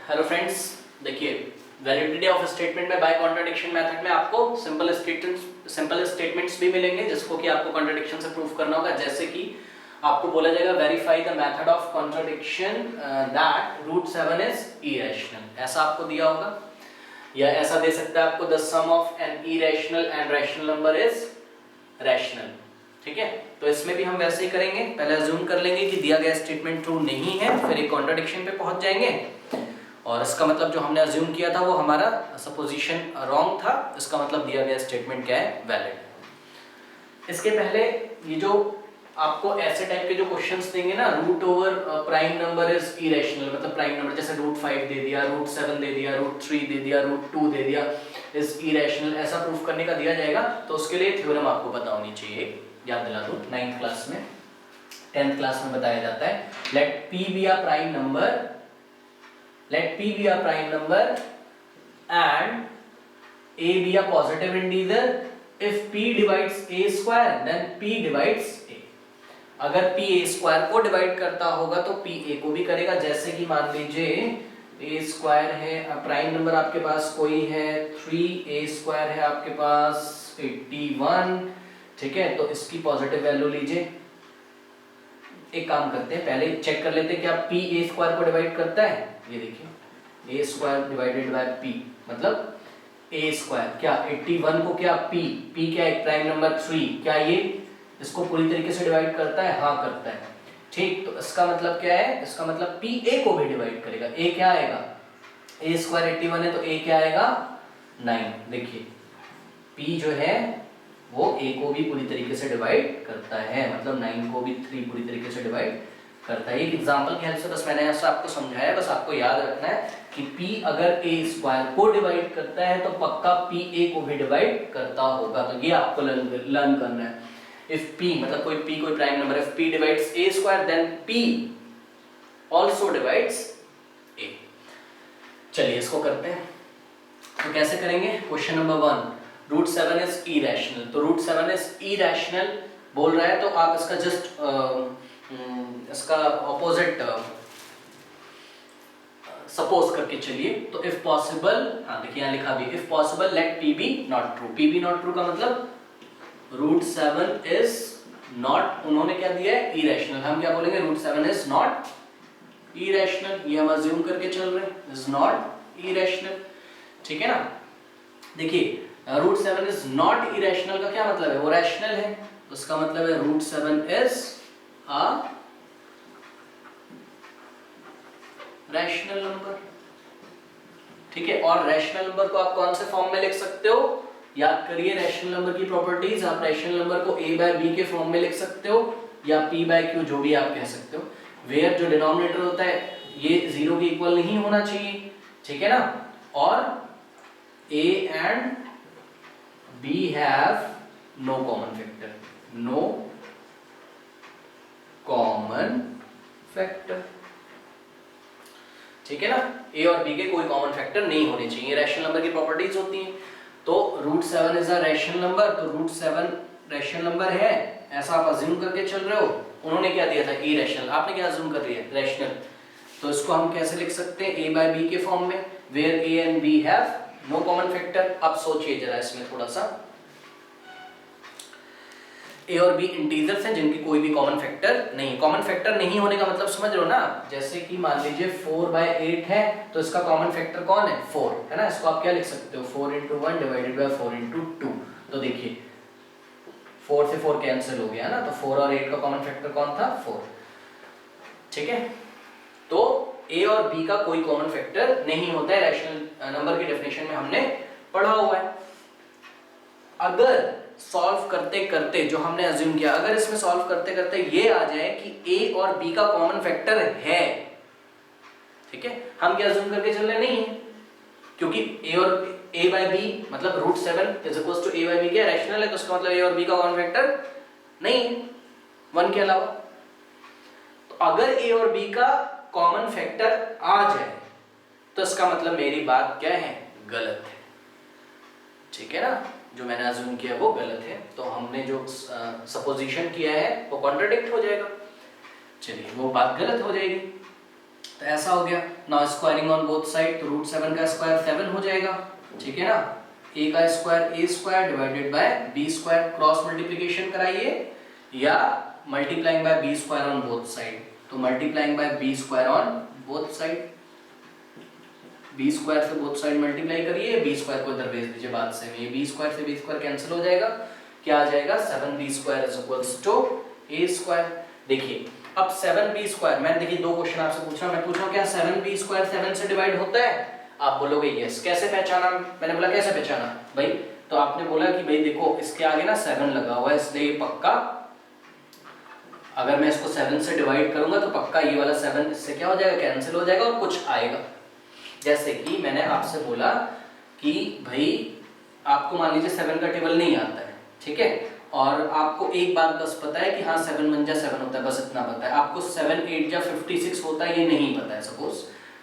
Hello friends, देखिए validity of statement में bye contradiction method में आपको सिंपल स्टेटमेंट्स भी मिलेंगे जिसको कि आपको कॉन्ट्रडिक्शन से प्रूफ करना होगा। जैसे कि आपको बोला जाएगा verify the method of contradiction that root 7 is irrational, ऐसा आपको दिया होगा। या ऐसा दे सकता है आपको the sum of an irrational and rational number is rational. ठीक है, तो इसमें भी हम वैसे ही करेंगे। पहले अज्यूम कर लेंगे कि दिया गया स्टेटमेंट ट्रू नहीं है, फिर एक कॉन्ट्रडिक्शन पे पहुंच जाएंगे और इसका मतलब जो हमने अज्यूम किया था वो हमारा सपोजिशन रॉन्ग था, इसका मतलब दिया गया स्टेटमेंट क्या है, वैलिड। इसके पहले ये जो आपको ऐसे टाइप के जो क्वेश्चंस देंगे ना, root over prime number is irrational, मतलब प्राइम नंबर जैसे रूट 5 दे दिया, रूट 7 दे दिया, रूट 3 दे दिया, रूट 2 दे दिया, इज इरेशनल, ऐसा प्रूफ करने का दिया जाएगा। तो उसके लिए थ्योरम आपको पता होनी चाहिए, याद दिला दूं 9th क्लास में 10th क्लास में बताया जाता है। Let p be a prime number, let p be a prime number and a be a positive integer if p divides a square then p divides a। अगर p a square को divide करता होगा तो p a को भी करेगा। जैसे कि मान लीजिए a square है, प्राइम नंबर आपके पास कोई है 3, a square है आपके पास 81, ठीक है, तो इसकी पॉजिटिव वैल्यू लीजिए। एक काम करते हैं, पहले चेक कर लेते हैं क्या p a स्क्वायर को डिवाइड करता है। ये देखिए a square divided bye p मतलब a स्क्वायर, क्या 81 को क्या p क्या एक प्राइम नंबर 3, क्या ये इसको पूरी तरीके से डिवाइड करता है? हाँ करता है। ठीक, तो इसका मतलब क्या है, इसका मतलब p a को भी डिवाइड करेगा। a क्या आएगा, a स्क्वायर 81 है तो a क्या आएगा 9। देखिए p जो है वो a को भी पूरी तरीके से डिवाइड करता है, मतलब 9 को भी 3 पूरी तरीके से डिवाइड करता है। एक एग्जांपल की हेल्प से बस मैंने ऐसा आपको समझाया, बस आपको याद रखना है कि p अगर a स्क्वायर को डिवाइड करता है तो पक्का p a को भी डिवाइड करता होगा। तो ये आपको लर्न करना है। इफ p मतलब कोई prime number, if p divides a square then p also divides a। चलिए इसको करते हैं। तो कैसे करेंगे, question number 1, root 7 is irrational. तो रूट 7 इज इरेशनल बोल रहा है तो आप इसका जस्ट इसका ऑपोजिट सपोज करके चलिए। तो इफ पॉसिबल, हाँ देखिए यहाँ लिखा भी, if possible let p be not true. p be not true का मतलब रूट 7 इज नॉट, उन्होंने क्या दिया है, इरेशनल। हम क्या बोलेंगे, रूट 7 इज नॉट इरेशनल, ये हम अज्यूम करके चल रहे हैं, इज नॉट इरेशनल। ठीक है ना। देखिए रूट 7 इज नॉट इरेशनल का क्या मतलब है, वो रैशनल है, तो उसका मतलब है root 7 is a rational number. ठीक है, और रैशनल नंबर को आप कौन से फॉर्म में लिख सकते हो, याद करिए रैशनल नंबर की प्रॉपर्टीज। आप रैशनल नंबर को a बाय b के फॉर्म में लिख सकते हो या p बाय q, जो भी आप कह सकते हो। वेयर जो डिनोमिनेटर होता है ये 0 के इक्वल नहीं होना चाहिए, ठीक है ना। और a and b have no common factor, no common factor, ठीक है ना। a और b के कोई कॉमन फैक्टर नहीं होने चाहिए, रैशनल नंबर की प्रॉपर्टीज होती हैं। तो root 7 is a rational number, तो रूट 7 रैशनल नंबर है ऐसा आप अज्यूम करके चल रहे हो। उन्होंने क्या दिया था, इरेशनल, आपने क्या अज्यूम कर लिया, रैशनल। तो इसको हम कैसे लिख सकते हैं, a बाय b के फॉर्म में, where a and b have no common factor. अब सोचिए जरा इसमें थोड़ा सा, a और b इंटीजर्स हैं जिनकी कोई भी कॉमन फैक्टर नहीं। कॉमन फैक्टर नहीं होने का मतलब समझ रहे हो ना, जैसे कि मान लीजिए 4/8 है तो इसका कॉमन फैक्टर कौन है, 4 है ना। इसको आप क्या लिख सकते हो, 4 × 1 डिवाइडेड बाय 4 × 2। तो देखिए 4 से 4 कैंसिल हो गया ना, तो 4 और 8 का कॉमन फैक्टर कौन था, 4। ठीक है, तो a और b का कोई कॉमन फैक्टर नहीं होता है, रैशनल नंबर की डेफिनेशन में हमने पढ़ा हुआ है। अगर सॉल्व करते करते जो हमने अज्यूम किया, अगर इसमें सॉल्व करते करते ये आ जाए कि a और b का कॉमन फैक्टर है, ठीक है, हम क्या अज्यूम करके चल रहे नहीं है, क्योंकि a और a बाय b मतलब root 7 is equals to a by b क्या रैशनल है, तो उसका मतलब a और b का कॉमन फैक्टर नहीं है 1 के अलावा। तो अगर a और b का कॉमन फैक्टर आ जाए तो इसका मतलब मेरी बात क्या है, गलत है। ठीक है ना, जो मैंने अज्यूम किया वो गलत है, तो हमने जो सपोजिशन किया है वो कॉन्ट्रडिक्ट हो जाएगा। चलिए वो बात गलत हो जाएगी। तो ऐसा हो गया। Now squaring on both side, तो रूट 7 का स्क्वायर 7 हो जाएगा, ठीक है ना। a का square a square divided by b square, cross multiplication कराइए या multiplying by b square on both side, तो multiplying by b square on both side, b square से बोथ साइड मल्टीप्लाई करिए, b स्क्वायर को इधर भेज दीजिए बाद से, ये b स्क्वायर से b स्क्वायर कैंसिल हो जाएगा, क्या आ जाएगा 7b square is equals to a square. देखिए अब 7b स्क्वायर, मैं देखिए दो क्वेश्चन आपसे पूछ रहा हूं, मैं पूछ रहा हूं क्या 7b स्क्वायर 7 से डिवाइड होता है, आप बोलोगे यस। कैसे पहचाना, मैंने बोला कैसे पहचाना भाई, तो आपने बोला कि भाई देखो इसके आगे ना 7 लगा हुआ है इसलिए ये पक्का, अगर मैं इसको 7 से डिवाइड करूंगा तो पक्का ये वाला 7 इससे क्या हो जाएगा, कैंसिल हो जाएगा और कुछ आएगा। जैसे कि मैंने आपसे बोला कि भाई आपको मान लीजिए 7 का टेबल नहीं आता है, ठीक है, और आपको एक बात बस पता है कि हाँ 7 1 जा 7 होता है, बस इतना पता है, आपको 7 8 जा 56 होता है ये नहीं पता है सपोज,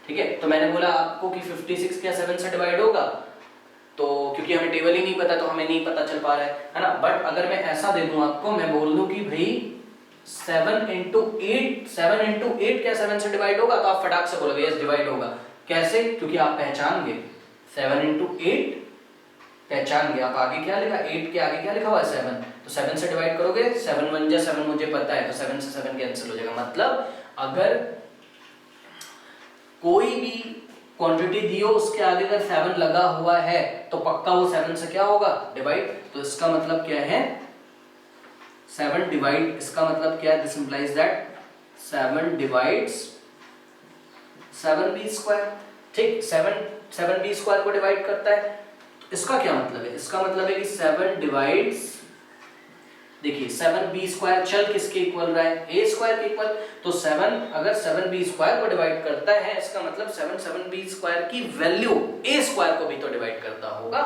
ठीक है। तो मैंने बोला आपको कि 56 क्या 7 से डिवाइड होगा, तो क्योंकि हमें टेबल ही नहीं पता तो हमें नहीं पता चल पा रहा है ना। बट अगर मैं ऐसा दे दूं आपको, मैं बोल दूं कि भाई 7 into 8 क्या 7 से डिवाइड होगा, तो आप फटाक से बोलोगे यस डिवाइड होगा। कैसे, क्योंकि आप पहचान गए 7 into 8 पहचान गए, आप आगे क्या लिखा, 8 के आगे क्या लिखा हुआ है 7, तो 7 से डिवाइड करोगे 7 1 जा 7 मुझे पता है, तो 7 से 7 कैंसिल हो जाएगा। मतलब अगर कोई भी क्वांटिटी दी हो उसके आगे अगर 7 लगा हुआ है तो पक्का वो 7 से क्या होगा, डिवाइड। तो इसका मतलब क्या है 7 डिवाइड, इसका मतलब क्या है, this implies that 7 divides 7b square, ठीक, 7b स्क्वायर को डिवाइड करता है। तो इसका क्या मतलब है, इसका मतलब है कि 7 डिवाइड्स, देखिए 7b स्क्वायर चल किसके इक्वल रहा है, a स्क्वायर के इक्वल, तो 7 अगर 7b स्क्वायर को डिवाइड करता है इसका मतलब 7b स्क्वायर की वैल्यू a स्क्वायर को भी तो डिवाइड करता होगा,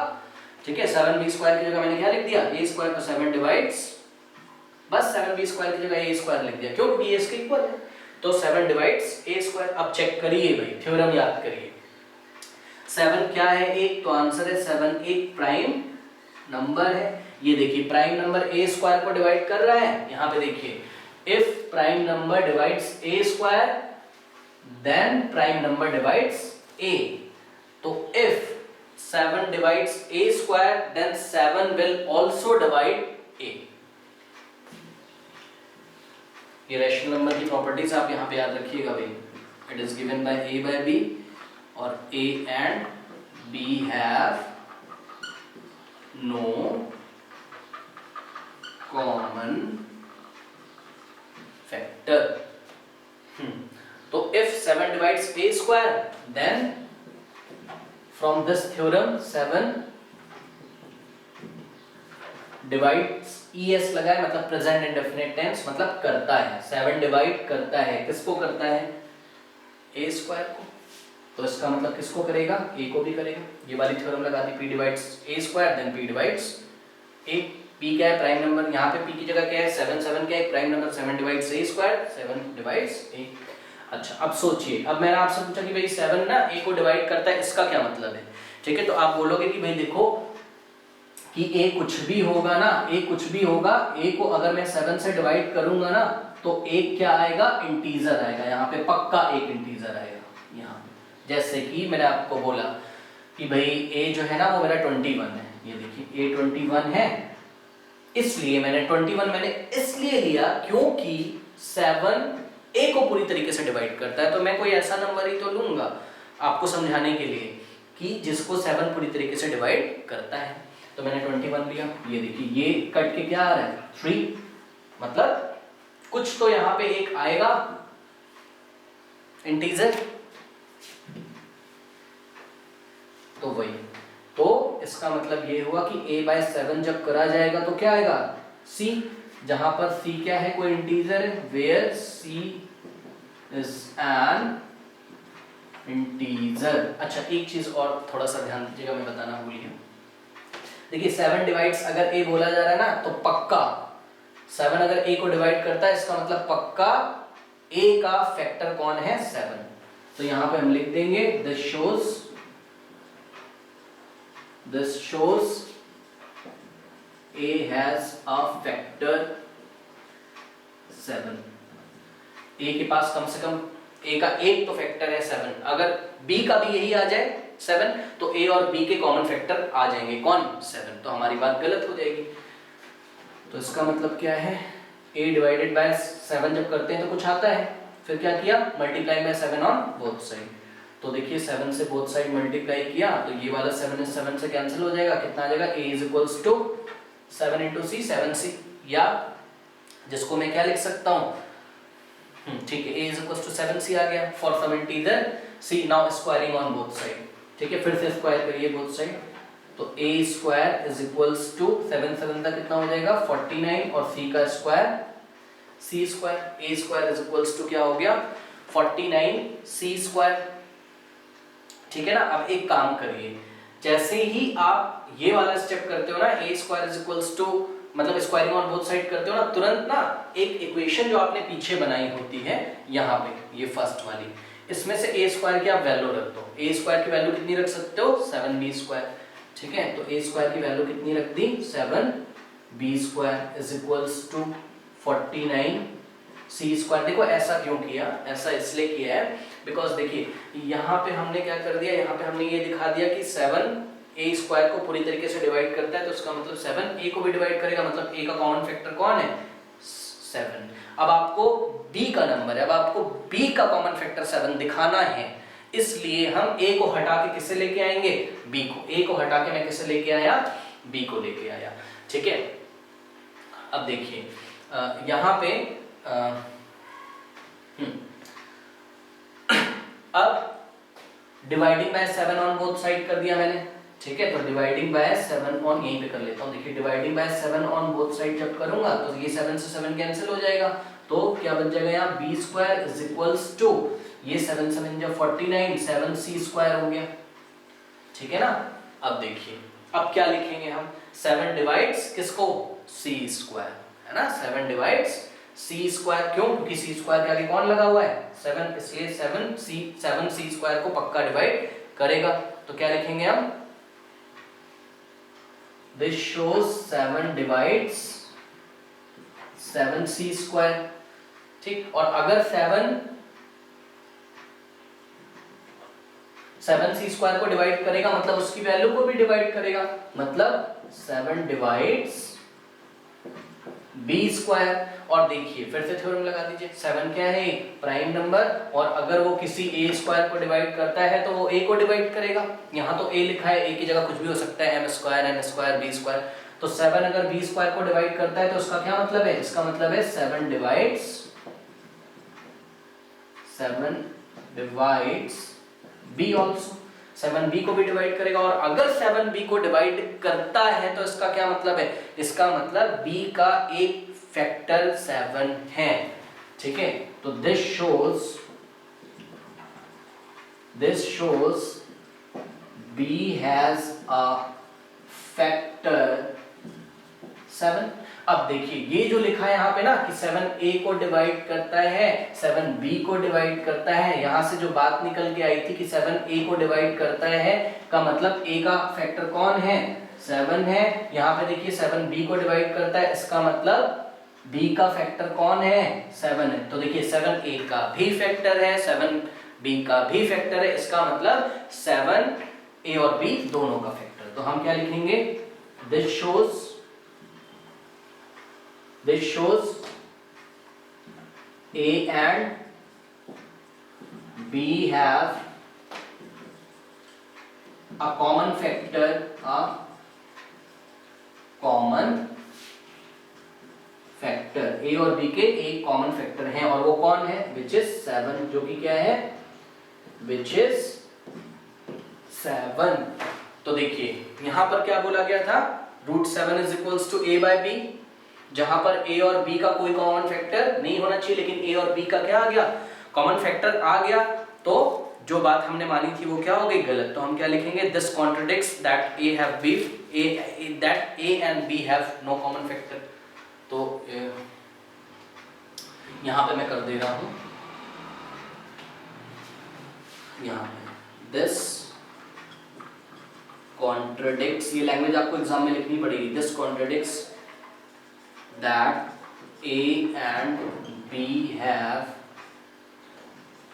ठीक है। 7b स्क्वायर की जगह मैंने क्या लिख दिया, a स्क्वायर, तो 7 डिवाइड्स, बस 7b स्क्वायर की जगह a स्क्वायर लिख दिया, क्यों, क्योंकि ये इसके इक्वल है, तो 7 डिवाइड्स a स्क्वायर। अब चेक करिए भाई, थ्योरम याद करिए, 7 क्या है एक, तो आंसर है 7 एक प्राइम नंबर है। ये देखिए प्राइम नंबर a स्क्वायर को डिवाइड कर रहा है, यहां पे देखिए if prime number divides a square then prime number divides a, तो if 7 divides a square then 7 will also divide a। ये रैशनल नंबर की प्रॉपर्टीज आप यहां पे याद रखिएगा भाई, it is given by a by b और a and b have no common factor। तो if 7 divides a square then from this theorem 7 divides es लगा है, मतलब प्रेजेंट इंडेफिनिट टेंस, मतलब करता है, 7 डिवाइड करता है, किसको करता है, a स्क्वायर को, तो इसका मतलब किसको करेगा, a को भी करेगा। ये वाली थ्योरम लगा दी, p divides a square then p divides a। p क्या है, प्राइम नंबर, यहाँ पे p की जगह क्या है 7, 7 क्या है prime number, 7 divides a square, 7 divides a। अच्छा अब सोचिए, अब मैंने आपसे पूछा कि भाई 7 ना a को डिवाइड करता है, इसका क्या मतलब है, ठीक है। तो आप बोलोगे कि भाई देखो कि a कुछ भी होगा ना, a कुछ भी होगा, a को अगर मैं 7 से डिवाइड करूंगा ना तो एक क्या आएगा, इंटीजर आएगा, यहाँ पे पक्का एक इंटीजर आएगा। यहाँ जैसे कि मैंने आपको बोला कि भाई a जो है ना वो मेरा 21 है, ये देखिए a 21 है, इसलिए मैंने 21 मैंने इसलिए लिया क्योंकि 7 a को पूरी तरीके से डिवाइड करता है, तो मैं कोई ऐसा नंबर ही तो लूंगा आपको समझाने के लिए कि जिसको 7 पूरी तरीके से डिवाइड करता है, तो मैंने 21 लिया। ये देखिए ये कट के क्या आ रहा है 3, मतलब कुछ तो यहाँ पे एक आएगा इंटीजर, तो वही, तो इसका मतलब ये हुआ कि a by 7 जब करा जाएगा तो क्या आएगा c, जहां पर c क्या है, कोई इंटीजर है, where c is an integer. अच्छा एक चीज और थोड़ा सा ध्यान दीजिएगा, मैं बताना भूल गया, देखिए 7 डिवाइड्स अगर a बोला जा रहा है ना तो पक्का 7 अगर a को डिवाइड करता है इसका मतलब पक्का a का फैक्टर कौन है 7, तो यहां पे हम लिख देंगे this shows a has a factor 7। a के पास कम से कम ए का एक तो फैक्टर है 7, अगर बी का भी यही आ जाए 7 तो ए और बी के कॉमन फैक्टर आ जाएंगे कौन 7, तो हमारी बात गलत हो जाएगी। तो इसका मतलब क्या है, a डिवाइडेड बाय 7 जब करते हैं तो कुछ आता है, फिर क्या किया multiply by 7 on both side. तो देखिए 7 से बोथ साइड मल्टीप्लाई किया तो ये वाला 7 इस 7 से कैंसिल हो जाएगा, कितना आ जाएगा a is equals to 7 into C 7c, या जिसको मैं क्या लिख सकता हूँ, ठीक है a is equals to 7c आ गया for some integer c। Now squaring on both side, ठीक है फिर से स्क्वायर करिए बोथ साइड, तो a square is equals to 7 7 तक कितना हो जाएगा 49 और c का square c square, a square is equals to क्या हो गया 49 c स्क्वायर, ठीक है ना। अब एक काम करिए, जैसे ही आप ये वाला स्टेप करते हो ना a square is equals to मतलब स्क्वायरिंग ऑन बोथ साइड करते हो ना, तुरंत ना एक इक्वेशन जो आपने पीछे बनाई होती है यहाँ पे ये फर्स्ट वाली, इसमें से a स्क्वायर की आप वैल्यू रख दो, a स्क्वायर की वैल्यू कितनी रख सकते हो 7b स्क्वायर, ठीक है। तो a स्क्वायर की वैल्यू कितनी रख दी 7b square is equals to 49 c square. देखो ऐसा क्यों किया, ऐसा इसलिए किया है बिकॉज देखिए यहाँ पे हमने क्या कर दिया, यहाँ पे हमने ये दिखा दिया कि 7 a स्क्वायर को पूरी तरीके से डिवाइड करता है, तो उसका मतलब 7 a को भी डिवाइड करेगा, मतलब a का कॉमन फैक्टर कौन है 7। अब आपको b का नंबर है, अब आपको b का कॉमन फैक्टर 7 दिखाना है, इसलिए हम a को हटा के किसे लेके आएंगे b को, a को हटा के मैं किसे लेके आया b को लेके आया, ठीक है। अब देखिए यहाँ पे अब dividing bye 7 on both side कर दिया मैंने, ठीक है। तो डिवाइडिंग बाय 7 ऑन यहीं पे कर लेता हूँ, देखिए dividing by 7 on both side जब करूंगा तो ये 7 से 7 कैंसिल हो जाएगा, तो क्या बच जाएगा यहाँ b square is equals to ये 7 7 जब 49 7c स्क्वायर हो गया, ठीक है ना। अब देखिए अब क्या लिखेंगे हम, 7 डिवाइड्स किसको c स्क्वायर, है ना, 7 डिवाइड्स c स्क्वायर, क्यों क्योंकि c स्क्वायर के आगे कौन लगा हुआ है 7, इसलिए 7c स्क्वायर को पक्का डिवाइड करेगा। तो क्या लिखेंगे हम, this shows 7 divides 7c square, ठीक। और अगर 7c स्क्वायर को डिवाइड करेगा मतलब उसकी वैल्यू को भी डिवाइड करेगा, मतलब 7 डिवाइड्स b स्क्वायर। और देखिए फिर से थ्योरम लगा दीजिए, 7 क्या है प्राइम नंबर, और अगर वो किसी a स्क्वायर को डिवाइड करता है तो वो a को डिवाइड करेगा, यहाँ तो a लिखा है, a की जगह कुछ भी हो सकता है m square n square b square, तो 7 अगर b स्क्वायर को डिवाइड करता है तो उसका क्या मतलब है, इसका मतलब है 7 डिवाइड्स b ऑल्सो, 7b को भी डिवाइड करेगा, और अगर 7b को डिवाइड करता है तो इसका क्या मतलब है, इसका मतलब b का एक फैक्टर 7 है, ठीक है। तो this shows b has a factor 7। अब देखिए ये जो लिखा है यहाँ पे ना कि 7a को डिवाइड करता है 7b को डिवाइड करता है, यहाँ से जो बात निकल के आई थी कि 7a को डिवाइड करता है का मतलब a का फैक्टर कौन है 7 है, यहाँ पे देखिए 7b को डिवाइड करता है, इसका मतलब b का फैक्टर कौन है 7 है। तो देखिए 7a का भी फैक्टर है 7b का भी फैक्टर है, इसका मतलब 7a और b दोनों का फैक्टर। तो हम क्या लिखेंगे, this shows a and b have a common factor, a और b के एक कॉमन फैक्टर हैं, और वो कौन है, which is 7, जो कि क्या है, which is 7। तो देखिए यहां पर क्या बोला गया था, √7 is equals to a by b, जहां पर a और b का कोई कॉमन फैक्टर नहीं होना चाहिए, लेकिन a और b का क्या आ गया, कॉमन फैक्टर आ गया, तो जो बात हमने मानी थी वो क्या हो गई, गलत। तो हम क्या लिखेंगे, this contradicts that a and b have no common factor। तो यहां पे मैं कर दे रहा हूं, यहां पे दिस कॉन्ट्रडिक्ट्स, ये लैंग्वेज आपको एग्जाम में लिखनी पड़ेगी, this contradicts that a and b have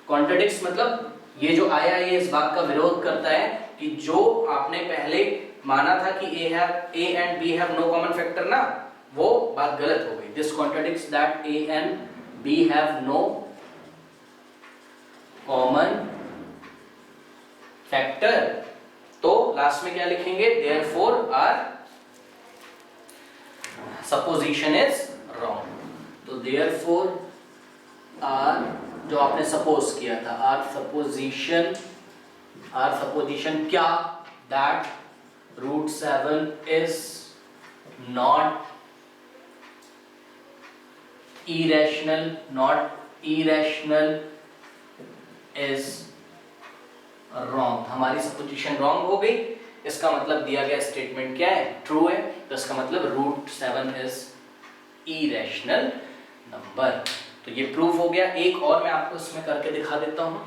contradicts मतलब ये जो आया ये इस बात का विरोध करता है कि जो आपने पहले माना था कि A and B have no common factor ना, वो बात गलत हो गई। This contradicts that A and B have no common factor. तो लास्ट में क्या लिखेंगे, therefore our supposition is wrong. तो देयरफॉर आर जो आपने सपोज किया था, आर सपोजिशन क्या, that root 7 is not irrational is wrong. हमारी सपोजिशन रॉन्ग हो गई, इसका मतलब दिया गया स्टेटमेंट क्या है, ट्रू है, तो इसका मतलब रूट 7 इज इरेशनल नंबर। तो ये प्रूफ हो गया। एक और मैं आपको इसमें करके दिखा देता हूं।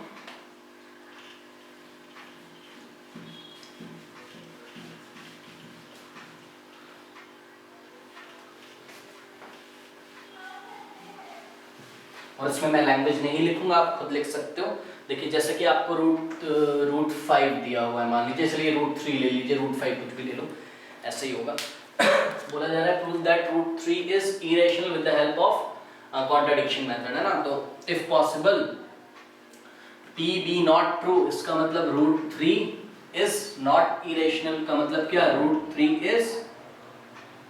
और इसमें मैं लैंग्वेज नहीं लिखूंगा, आप खुद लिख सकते हो। देखिए जैसे कि आपको रूट 5 दिया हुआ है, मान लीजिए, चलिए रूट 3 ले लीजिए, रूट 5 कुछ भी ले लो, ऐसे ही होगा। बोला जा रहा है prove that root 3 is irrational with the help of contradiction method, है ना। तो if possible P be not true, इसका मतलब रूट 3 इज नॉट इरेशनल का मतलब क्या, रूट 3 इज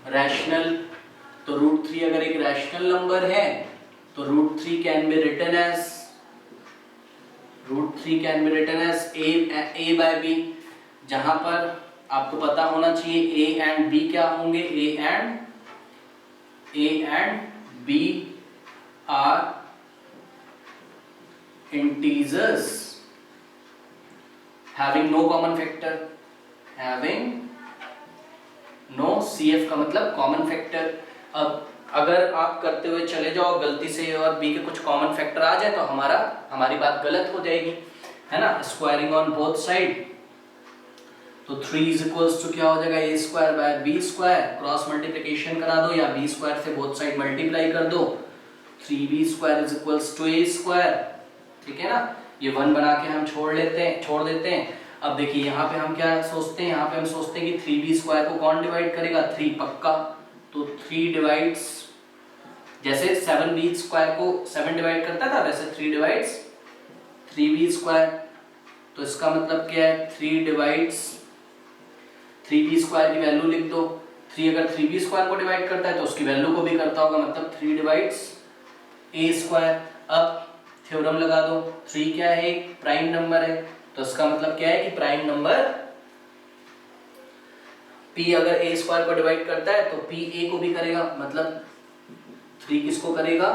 रैशनल। तो रूट 3 अगर एक रैशनल नंबर है तो root 3 can be written as a by b, जहां पर आपको पता होना चाहिए a एंड b क्या होंगे, a and b are integers having no common factor, CF का मतलब कॉमन फैक्टर। अब अगर आप करते हुए चले जाओ गलती से और b के कुछ कॉमन फैक्टर आ जाए तो हमारी बात गलत हो जाएगी, है ना। स्क्वायरिंग ऑन बोथ साइड, तो 3 इज इक्वल्स टू क्या हो जाएगा, a square by b square, cross multiplication करा दो या b स्क्वायर से बोथ साइड मल्टीप्लाई कर दो, 3b square is equals to a square, ठीक है ना। ये 1 बना के हम छोड़ देते हैं। अब देखिए यहाँ पे हम क्या सोचते हैं, यहाँ पे हम सोचते हैं कि 3b स्क्वायर को कौन डिवाइड करेगा, 3 पक्का, तो 3 डिवाइड्स, जैसे 7b स्क्वायर को 7 डिवाइड करता था वैसे 3 डिवाइड्स 3b स्क्वायर। तो इसका मतलब क्या है, 3 डिवाइड्स 3b स्क्वायर की वैल्यू लिख दो, 3 अगर 3b स्क्वायर को डिवाइड करता है तो उसकी वैल्यू को भी करता होगा, मतलब 3 डिवाइड्स a स्क्वायर। अब थ्योरम लगा दो, 3 क्या है, एक प्राइम नंबर है, तो इसका मतलब क्या है कि प्राइम नंबर p अगर a स्क्वायर को डिवाइड करता है तो p a को भी करेगा, मतलब 3 किसको करेगा,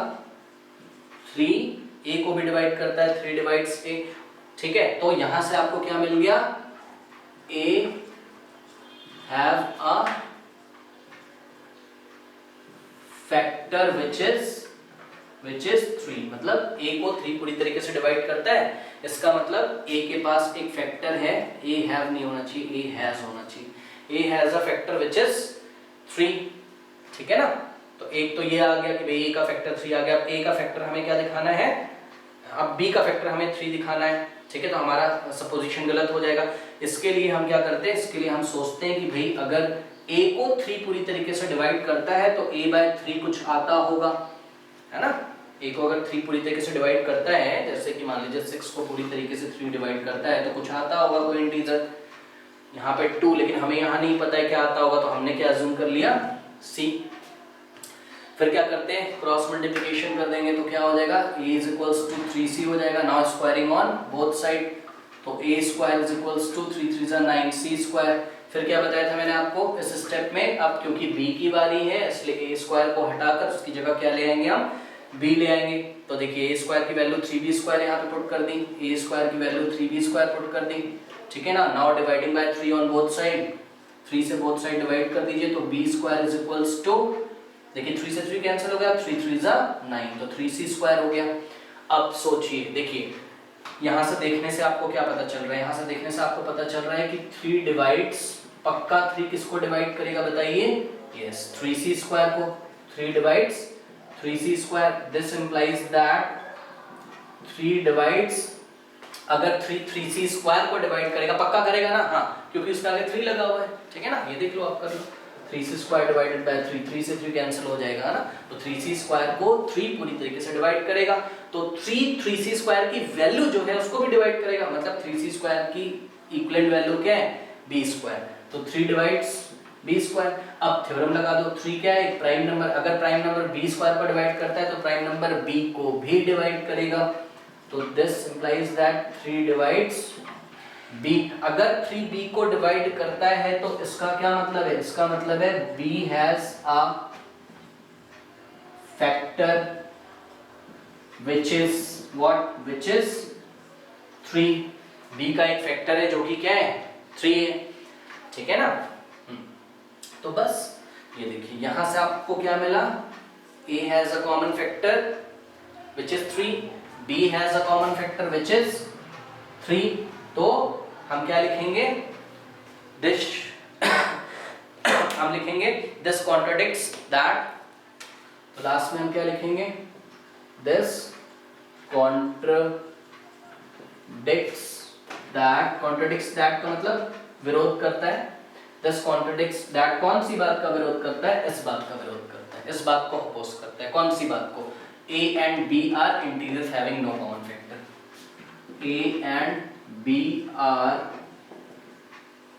3 a को भी डिवाइड करता है, 3 डिवाइड्स a, ठीक है। तो यहां से आपको क्या मिल गया, a have a factor which is 3, मतलब a को 3 पूरी तरीके से डिवाइड करता है, इसका मतलब a के पास एक फैक्टर है, a हैव नहीं होना चाहिए, a हैज होना चाहिए, a has a factor which is 3, ठीक है ना। तो एक तो ये आ गया कि भाई a का फैक्टर 3 आ गया। अब a का फैक्टर हमें क्या दिखाना है, अब b का फैक्टर हमें 3 दिखाना है, ठीक है। तो हमारा सपोजिशन गलत हो जाएगा। इसके लिए हम क्या करते हैं, इसके लिए हम सोचते हैं कि भाई अगर a को 3 पूरी तरीके से डिवाइड करता है तो a बाय 3 कुछ आता होगा, है ना। a को अगर 3 पूरी तरीके से डिवाइड करता है, जैसे कि मान लीजिए 6 को पूरी तरीके से 3 डिवाइड करता है तो कुछ आता होगा कोई इंटीजर, यहाँ पे 2, लेकिन हमें यहाँ नहीं पता है क्या आता होगा, तो हमने क्या अज्यूम कर लिया, c। फिर क्या करते हैं, क्रॉस मल्टीप्लिकेशन कर देंगे तो क्या हो जाएगा, a is equals to 3c हो जाएगा। Now squaring on both side, तो a square is equals to 3 3 जा 9 c स्क्वायर। फिर क्या बताया था मैंने आपको इस स्टेप में, अब क्योंकि b की बारी है इसलिए a स्क्वायर को हटाकर उसकी जगह क्या ले आएंगे, हम b ले आएंगे। तो देखिए a स्क्वायर की वैल्यू 3b स्क्वायर यहाँ पे पुट कर दी, a स्क्वायर की वैल्यू 3b स्क्वायर पुट कर दी, ठीक है ना। Now dividing by 3 on both side, 3 से बोथ साइड डिवाइड कर दीजिए, तो b square is equals to, देखिए 3 से 3 कैंसिल हो गया, 3 3 जा 9, तो 3c स्क्वायर हो गया। अब सोचिए, देखिए यहाँ से देखने से आपको क्या पता चल रहा है, यहाँ से देखने से आपको पता चल रहा है कि 3 डिवाइड्स पक्का 3 किसको डिवाइड करेगा बताइए, यस 3c स्क्वायर को। 3 divides 3c square, this implies that 3 divides, अगर 3 3c² को डिवाइड करेगा, पक्का करेगा ना, हाँ, क्योंकि उसके आगे 3 लगा हुआ है, ठीक है ना, ये देख लो, आप कर लो, 3c² डिवाइडेड बाय 3, 3 से 3 कैंसिल हो जाएगा ना, तो 3c² को 3 पूरी तरीके से डिवाइड करेगा, तो 3 की वैल्यू जो है उसको भी डिवाइड करेगा, मतलब 3c² की इक्विवेलेंट वैल्यू क्या है, b², तो 3 डिवाइड्स b²। अब थ्योरम लगा दो, 3 क्या है, प्राइम नंबर, अगर प्राइम नंबर b² को डिवाइड करता है तो प्राइम नंबर b को भी डिवाइड करेगा, तो this implies that 3 divides b। अगर 3b को डिवाइड करता है तो इसका क्या मतलब है, इसका मतलब है b has a factor which is what, which is 3, b का एक फैक्टर है जो कि क्या है, 3 है, ठीक है ना। तो बस ये देखिए, यहां से आपको क्या मिला, a has a common factor which is 3, b has a common factor which is 3, तो हम क्या लिखेंगे, this हम लिखेंगे this contradicts that, तो लास्ट में हम क्या लिखेंगे, this contradicts that का मतलब विरोध करता है, this contradicts that कौन सी बात का विरोध करता है, इस बात का विरोध करता है, इस बात को अपोज करता है, कौन सी बात को, a and b are integers having no common factor, a and b are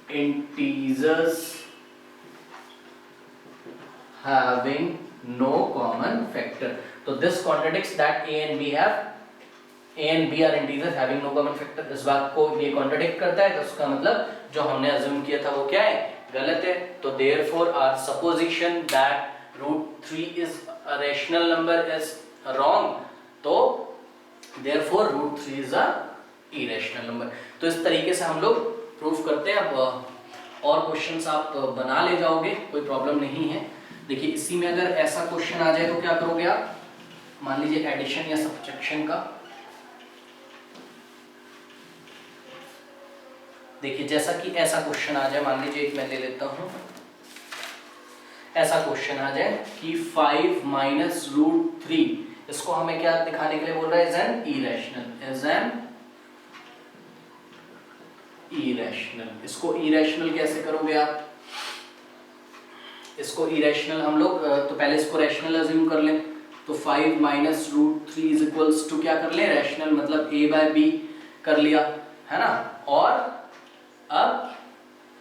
integers having no common factor, तो this contradicts that a and b are integers having no common factor, इस बात को ये कॉन्ट्रडिक्ट करता है, तो उसका मतलब जो हमने अज्यूम किया था वो क्या है, गलत है, तो therefore our supposition that √3 is a rational number is wrong, तो therefore √3 is a irrational number। तो इस तरीके से हम लोग प्रूफ करते हैं। अब और क्वेश्चंस आप बना ले जाओगे, कोई प्रॉब्लम नहीं है। देखिए इसी में अगर ऐसा क्वेश्चन आ जाए तो क्या करोगे आप, मान लीजिए एडिशन या सब्ट्रैक्शन का, देखिए जैसा कि ऐसा क्वेश्चन आ जाए, मान लीजिए एक मैं ले लेता हूं, ऐसा क्वेश्चन आ जाए कि 5 माइनस √3, इसको हमें क्या दिखाने के लिए बोल रहा है, इज एन इरेशनल। इसको इरेशनल कैसे करोगे आप, इसको इरेशनल हम लोग तो पहले इसको रैशनल अज्यूम कर लें, तो 5 माइनस √3 इज इक्वल्स टू क्या कर लें, रैशनल, मतलब a बाय b कर लिया, है ना। और अब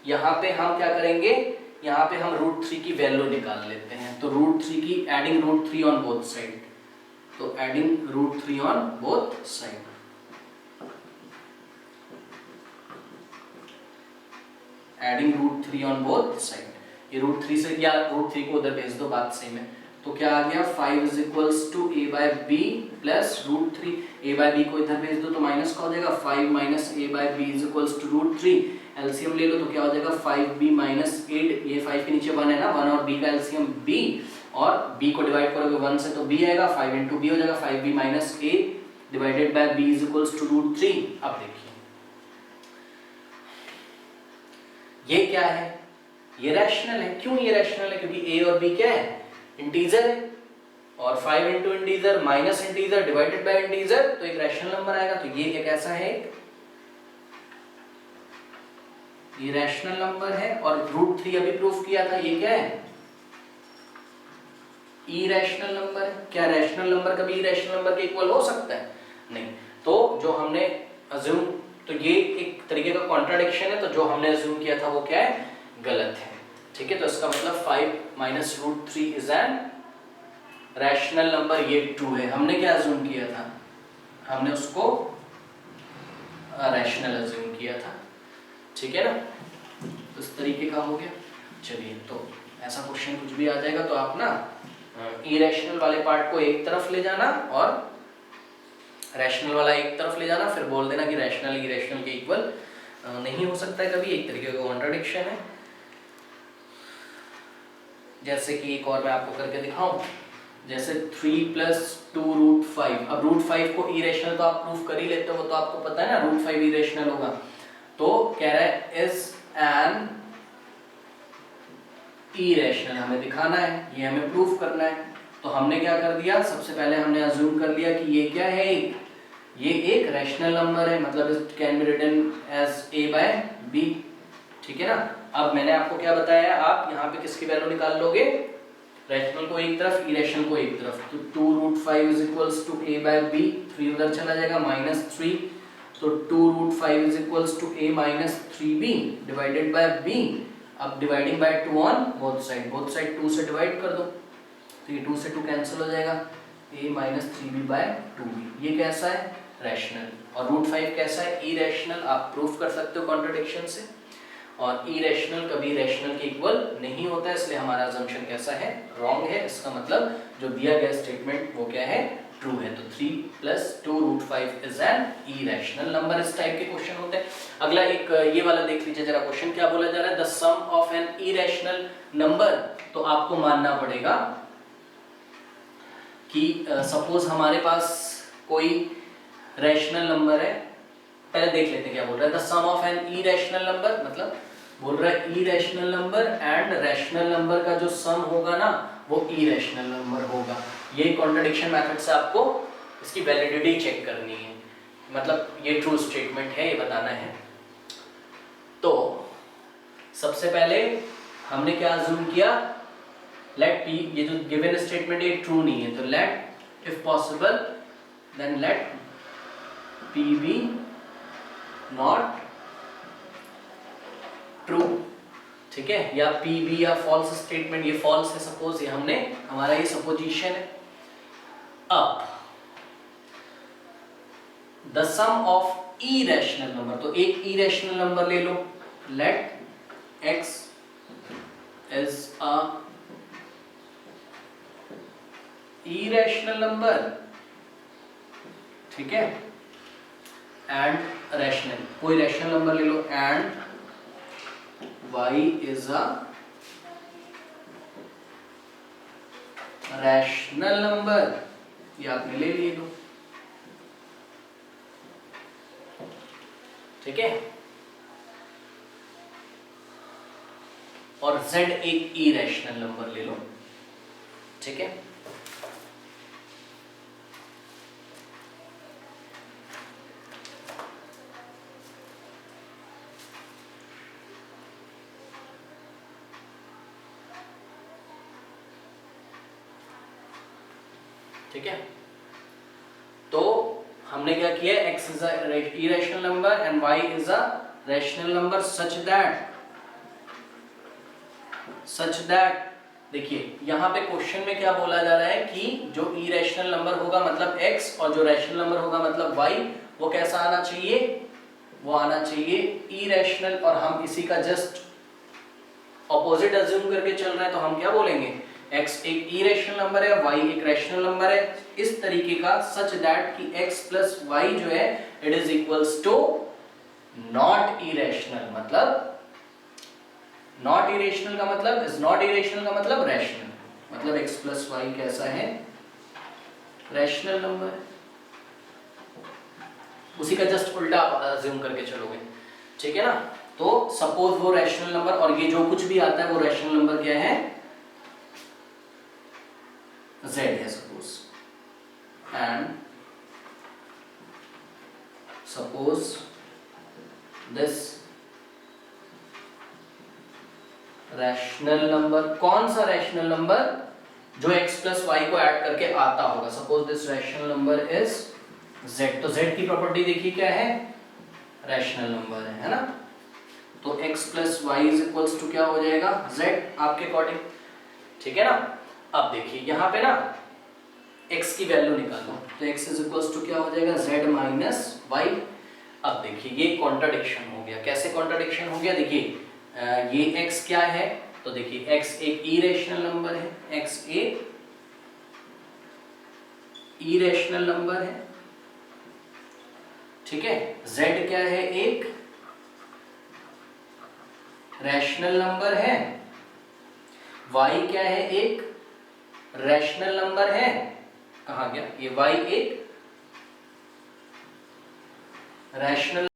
यहाँ पे हम क्या करेंगे, यहाँ पे हम √3 की वैल्यू निकाल लेते हैं, तो √3 की एडिंग √3 ऑन बोथ साइड, तो adding √3 on both side, adding √3 on both side, ये √3 से या √3 को उधर भेज दो, बात सेम है, तो क्या आ गया, 5 is equals to a by b plus √3, a by b को इधर भेज दो तो माइनस का हो जाएगा, 5 minus a by b is equals to √3, LCM ले लो तो क्या हो जाएगा, 5b माइनस 8, ये 5 के नीचे 1 है ना, 1 और b का एलसीएम b, और b को डिवाइड करोगे 1 से तो b आएगा, 5 इंटू b हो जाएगा, 5b minus a divided by b is equals to √3। अब देखिए ये क्या है, ये रैशनल है, क्यों ये रैशनल है, क्योंकि a और b क्या है, इंटीजर है, और 5 into integer minus integer divided by integer, तो एक रैशनल नंबर आएगा, तो ये एक ऐसा है, ये रैशनल नंबर है, और √3 अभी प्रूफ किया था, ये क्या है, इरेशनल नंबर है। क्या रैशनल नंबर कभी इरेशनल नंबर के इक्वल हो सकता है, नहीं, तो जो हमने अज्यूम, तो ये एक तरीके का कॉन्ट्राडिक्शन है, तो जो हमने अज्यूम किया था वो क्या है, गलत है, ठीक है। तो इसका मतलब 5 minus √3 is an rational number, ये ट्रू है। हमने क्या अज्यूम किया था, हमने उसको रैशनल अज्यूम किया था, ठीक है ना। तो इस तरीके का हो गया। चलिए, तो ऐसा क्वेश्चन कुछ भी आ जाएगा तो आप ना इरेशनल वाले पार्ट को एक तरफ ले जाना और रैशनल वाला एक तरफ ले जाना, फिर बोल देना कि रैशनल इरेशनल के इक्वल नहीं हो सकता है कभी, एक तरीके का कॉन्ट्रडिक्शन है। जैसे कि एक और मैं आपको करके दिखाऊं, जैसे 3 + 2 √5, अब √5 को इरेशनल तो आप प्रूफ कर ही लेते हो, वो तो आपको पता है ना, √5 इरेशनल होगा, तो कह रहा है इज एन इरेशनल, हमें दिखाना है, ये हमें प्रूफ करना है। तो हमने क्या कर दिया, सबसे पहले हमने अज्यूम कर लिया कि ये क्या है, एक ये एक रैशनल नंबर है, मतलब it can be written as a by b, ठीक है ना। अब मैंने आपको क्या बताया, आप यहाँ पे किसकी वैल्यू निकाल लोगे, रैशनल को एक तरफ, इरेशनल को एक तरफ, तो 2√5 is equals to a by b, 3 उधर चला जाएगा -3, तो 2√5 is equals to a minus 3b divided by b। अब dividing by 2 on both side 2 से डिवाइड कर दो, तो ये 2 से 2 कैंसिल हो जाएगा, a minus 3b bye 2b। ये कैसा है, रैशनल। और √5 कैसा है, इरेशनल। आप प्रूफ कर सकते हो कॉन्ट्रडिक्शन से, और इरेशनल कभी रैशनल के इक्वल नहीं होता है, इसलिए हमारा अजम्पशन कैसा है, रॉन्ग है। इसका मतलब जो दिया गया स्टेटमेंट वो क्या है, ट्रू है। तो 3 + 2√5 इज एन इरेशनल नंबर। इस टाइप के क्वेश्चन होते हैं। अगला एक ये वाला देख लीजिए जरा, क्वेश्चन क्या बोला जा रहा है, the sum of an irrational number. तो आपको मानना पड़ेगा कि सपोज हमारे पास कोई रैशनल नंबर है, पहले देख लेते हैं क्या बोल रहा है, the sum of an irrational number, मतलब बोल रहा है irrational number and rational number का जो सम होगा ना वो इरेशनल नंबर होगा। ये कॉन्ट्रडिक्शन मेथड से आपको इसकी वैलिडिटी चेक करनी है, मतलब ये ट्रू स्टेटमेंट है, ये बताना है। तो सबसे पहले हमने क्या अज्यूम किया, लेट p, ये जो गिवन स्टेटमेंट है ट्रू नहीं है, तो let if possible then let p be not true, ठीक है, या p बी या फॉल्स स्टेटमेंट, ये फॉल्स है सपोज, ये हमने हमारा ये सपोजिशन है। अब the sum of irrational number, तो एक इरेशनल नंबर ले लो, let x is a irrational number, ठीक है, एंड रैशनल, कोई रैशनल नंबर ले लो, and y is a rational number, ये आपने ले लिए दो, ठीक है, और z एक इरेशनल नंबर ले लो, ठीक है। ठीक है, तो हमने क्या किया, x is a irrational number and y is a rational number such that देखिए यहाँ पे क्वेश्चन में क्या बोला जा रहा है कि जो इरेशनल नंबर होगा मतलब x, और जो रैशनल नंबर होगा मतलब y, वो कैसा आना चाहिए, वो आना चाहिए इरेशनल। और हम इसी का जस्ट ऑपोजिट अज्यूम करके चल रहे हैं, तो हम क्या बोलेंगे, x एक इरेशनल नंबर है, y एक रैशनल नंबर है, इस तरीके का, सच दैट कि x प्लस y जो है it is equals to not irrational, मतलब नॉट इरेशनल का मतलब इज नॉट इरेशनल का मतलब रैशनल, मतलब x प्लस y कैसा है, रैशनल नंबर है। उसी का जस्ट उल्टा आप अज्यूम करके चलोगे, ठीक है ना। तो सपोज वो रैशनल नंबर, और ये जो कुछ भी आता है वो रैशनल नंबर क्या है, z है suppose, and suppose this rational number, कौन सा रैशनल नंबर, जो x प्लस y को ऐड करके आता होगा, suppose this rational number is z, तो z की प्रॉपर्टी देखिए क्या है, रैशनल नंबर है ना, तो x plus y is equals to क्या हो जाएगा, z आपके अकॉर्डिंग, ठीक है ना। अब देखिए यहाँ पे ना x की वैल्यू निकालो, तो x इज इक्वल्स टू क्या हो जाएगा, z माइनस y। अब देखिए ये कॉन्ट्रडिक्शन हो गया, कैसे कॉन्ट्रडिक्शन हो गया, देखिए ये x क्या है, तो देखिए x एक इरेशनल नंबर है, x एक इरेशनल नंबर है, ठीक है, z क्या है, एक रैशनल नंबर है, y क्या है, एक रैशनल नंबर है, कहाँ गया ये y, एक रैशनल